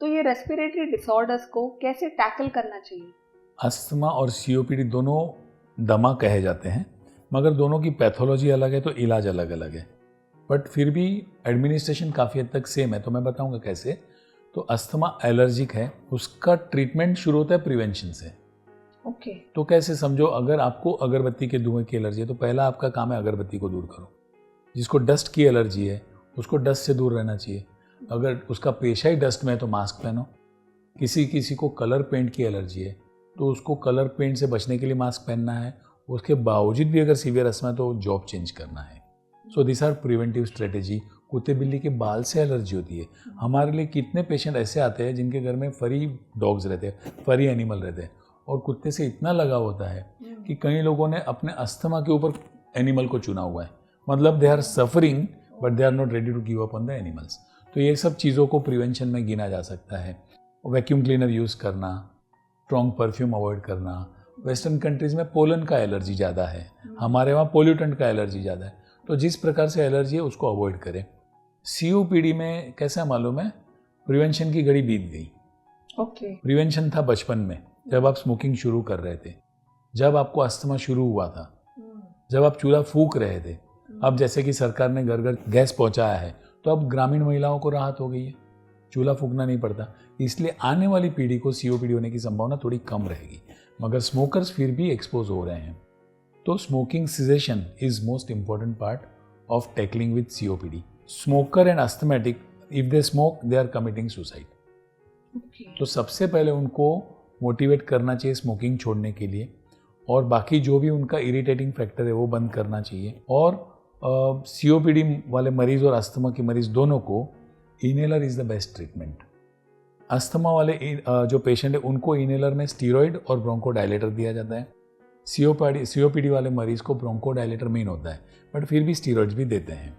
तो ये respiratory disorders को कैसे टैकल करना चाहिए? अस्थमा और सीओपीडी दोनों दमा कहे जाते हैं, मगर दोनों की पैथोलॉजी अलग है तो इलाज अलग अलग है, बट फिर भी एडमिनिस्ट्रेशन काफ़ी हद तक सेम है। तो मैं बताऊंगा कैसे। तो अस्थमा एलर्जिक है, उसका ट्रीटमेंट शुरू होता है प्रिवेंशन से। ओके। तो कैसे समझो, अगर आपको अगरबत्ती के धुएं की एलर्जी है तो पहला आपका काम है अगरबत्ती को दूर करो। जिसको डस्ट की एलर्जी है उसको डस्ट से दूर रहना चाहिए। अगर उसका पेशा ही डस्ट में है तो मास्क पहनो। किसी किसी को कलर पेंट की एलर्जी है तो उसको कलर पेंट से बचने के लिए मास्क पहनना है। उसके बावजूद भी अगर सीवियर अस्थमा है तो जॉब चेंज करना है। So this are preventive strategy. कुत्ते बिल्ली के बाल से एलर्जी होती है। हमारे लिए कितने पेशेंट ऐसे आते हैं जिनके घर में फरी डॉग्स रहते हैं, फरी एनिमल रहते हैं, और कुत्ते से इतना लगाव होता है कि कई लोगों ने अपने अस्थमा के ऊपर एनिमल को चुना हुआ है। मतलब they are suffering but they are not ready to give up on the animals. तो ये सब चीज़ों को प्रिवेंशन में गिना जा सकता है। वैक्यूम क्लीनर यूज़ करना, स्ट्रॉन्ग परफ्यूम अवॉइड करना। वेस्टर्न कंट्रीज़ में पोलन का एलर्जी ज़्यादा है, हमारे वहाँ पोल्यूटेंट का एलर्जी ज़्यादा है। तो जिस प्रकार से एलर्जी है उसको अवॉइड करें। सीओपीडी में कैसा मालूम है, प्रिवेंशन की घड़ी बीत गई। ओके। प्रिवेंशन था बचपन में, जब आप स्मोकिंग शुरू कर रहे थे, जब आपको अस्थमा शुरू हुआ था, जब आप चूल्हा फूंक रहे थे। अब जैसे कि सरकार ने घर घर गैस पहुंचाया है तो अब ग्रामीण महिलाओं को राहत हो गई है, चूल्हा फूंकना नहीं पड़ता। इसलिए आने वाली पीढ़ी को सीओपीडी होने की संभावना थोड़ी कम रहेगी, मगर स्मोकर्स फिर भी एक्सपोज हो रहे हैं। तो smoking cessation is most important part of tackling with COPD. Smoker and asthmatic, if they smoke they are committing suicide. तो सबसे पहले उनको मोटिवेट करना चाहिए स्मोकिंग छोड़ने के लिए, और बाकी जो भी उनका इरिटेटिंग फैक्टर है वो बंद करना चाहिए। और सीओपीडी वाले मरीज और अस्थमा के मरीज दोनों को inhaler is the best treatment. Asthma वाले जो पेशेंट है उनको इनहेलर में स्टीरॉयड और ब्रोंकोडायलेटर दिया जाता है। सीओपीडी वाले मरीज को ब्रोंकोडायलेटर मेन होता है, बट फिर भी स्टीरॉयड्स भी देते हैं।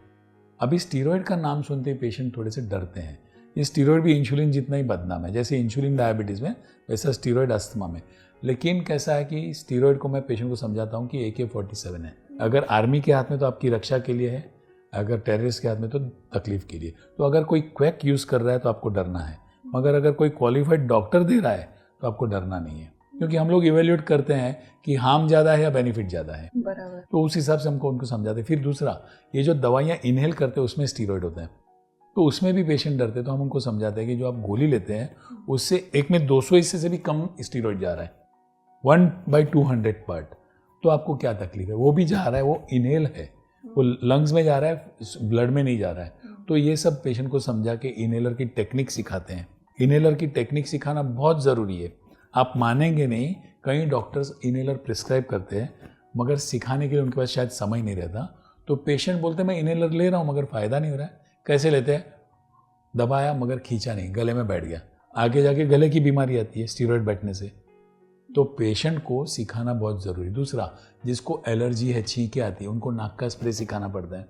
अभी स्टीरॉयड का नाम सुनते ही पेशेंट थोड़े से डरते हैं। ये स्टीरॉयड भी इंसुलिन जितना ही बदनाम है, जैसे इंसुलिन डायबिटीज़ में वैसा स्टीरॉयड अस्थमा में। लेकिन कैसा है कि स्टीरॉयड को मैं पेशेंट को समझाता हूँ कि AK-47 है। अगर आर्मी के हाथ में तो आपकी रक्षा के लिए है, अगर टेररिस्ट के हाथ में तो तकलीफ के लिए। तो अगर कोई क्वैक यूज़ कर रहा है तो आपको डरना है, मगर अगर कोई क्वालिफाइड डॉक्टर दे रहा है तो आपको डरना नहीं है, क्योंकि हम लोग इवेल्यूएट करते हैं कि हार्म ज़्यादा है या बेनिफिट ज़्यादा है। बराबर। तो उस हिसाब से हमको उनको समझाते हैं। फिर दूसरा, ये जो दवाइयाँ इनहेल करते हैं उसमें स्टीरॉयड होते हैं, तो उसमें भी पेशेंट डरते हैं। तो हम उनको समझाते हैं कि जो आप गोली लेते हैं उससे एक में 200 हिस्से से भी कम स्टीरॉयड जा रहा है, 1/200 पार्ट। तो आपको क्या तकलीफ है, वो भी जा रहा है, वो इनहेल है, वो लंग्स में जा रहा है, ब्लड में नहीं जा रहा है। तो ये सब पेशेंट को समझा के इनहेलर की टेक्निक सिखाते हैं। इनहेलर की टेक्निक सिखाना बहुत ज़रूरी है। आप मानेंगे नहीं, कई डॉक्टर्स इनहेलर प्रिस्क्राइब करते हैं मगर सिखाने के लिए उनके पास शायद समय नहीं रहता। तो पेशेंट बोलते हैं मैं इनहेलर ले रहा हूँ मगर फ़ायदा नहीं हो रहा है। कैसे लेते हैं, दबाया मगर खींचा नहीं, गले में बैठ गया, आगे जाके गले की बीमारी आती है स्टीरॉयड बैठने से। तो पेशेंट को सिखाना बहुत ज़रूरी। दूसरा, जिसको एलर्जी है, छींके आती है, उनको नाक का स्प्रे सिखाना पड़ता है।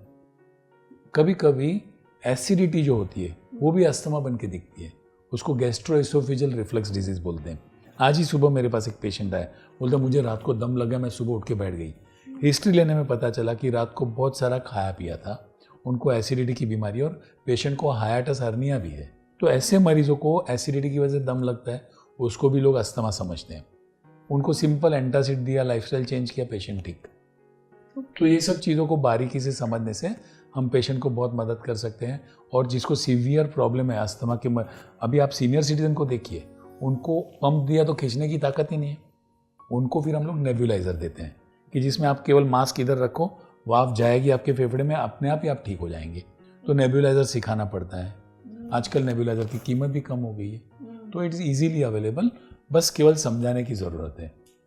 कभी कभी एसिडिटी जो होती है वो भी अस्थमा बन के दिखती है, उसको गैस्ट्रोएसोफेजियल रिफ्लक्स डिजीज बोलते हैं। आज ही सुबह मेरे पास एक पेशेंट आया, बोलता मुझे रात को दम लगा, मैं सुबह उठ के बैठ गई। हिस्ट्री लेने में पता चला कि रात को बहुत सारा खाया पिया था, उनको एसिडिटी की बीमारी, और पेशेंट को हाइएटस हर्निया भी है। तो ऐसे मरीजों को एसिडिटी की वजह से दम लगता है, उसको भी लोग अस्थमा समझते हैं। उनको सिंपल एंटासिड दिया, लाइफस्टाइल चेंज किया, पेशेंट ठीक। तो ये सब चीज़ों को बारीकी से समझने से हम पेशेंट को बहुत मदद कर सकते हैं। और जिसको सीवियर प्रॉब्लम है अस्थमा के, अभी आप सीनियर सिटीजन को देखिए, उनको पंप दिया तो खींचने की ताकत ही नहीं है। उनको फिर हम लोग नेबुलाइजर देते हैं कि जिसमें आप केवल मास्क इधर रखो, वाफ जाएगी आपके फेफड़े में, अपने आप ही आप ठीक हो जाएंगे। तो नेबुलाइजर सिखाना पड़ता है। आजकल नेबुलाइजर की कीमत भी कम हो गई है, तो इट इज़ ईजीली अवेलेबल, बस केवल समझाने की ज़रूरत है।